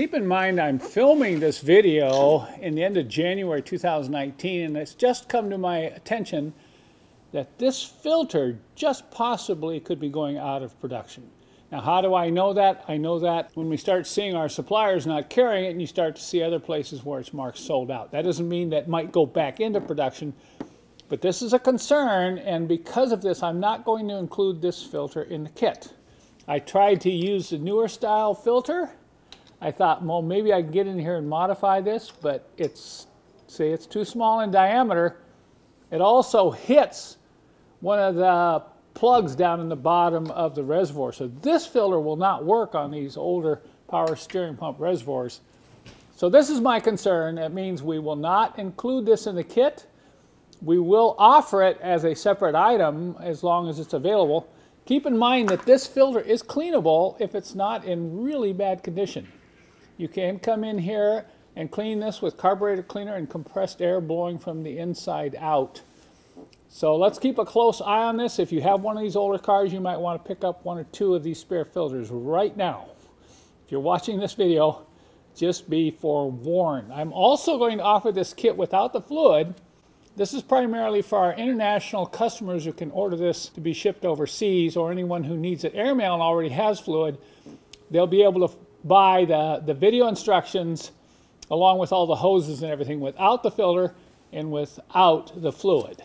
Keep in mind I'm filming this video in the end of January 2019, and it's just come to my attention that this filter just possibly could be going out of production. Now, how do I know that? I know that when we start seeing our suppliers not carrying it and you start to see other places where it's marked sold out. That doesn't mean that might go back into production, but this is a concern, and because of this, I'm not going to include this filter in the kit. I tried to use the newer style filter. I thought, well, maybe I can get in here and modify this, but it's too small in diameter. It also hits one of the plugs down in the bottom of the reservoir. So this filter will not work on these older power steering pump reservoirs. So this is my concern. That means we will not include this in the kit. We will offer it as a separate item as long as it's available. Keep in mind that this filter is cleanable if it's not in really bad condition. You can come in here and clean this with carburetor cleaner and compressed air blowing from the inside out. So let's keep a close eye on this. If you have one of these older cars, you might want to pick up one or two of these spare filters right now. If you're watching this video, just be forewarned. I'm also going to offer this kit without the fluid. This is primarily for our international customers who can order this to be shipped overseas, or anyone who needs it airmail and already has fluid. They'll be able to buy the video instructions along with all the hoses and everything without the filter and without the fluid.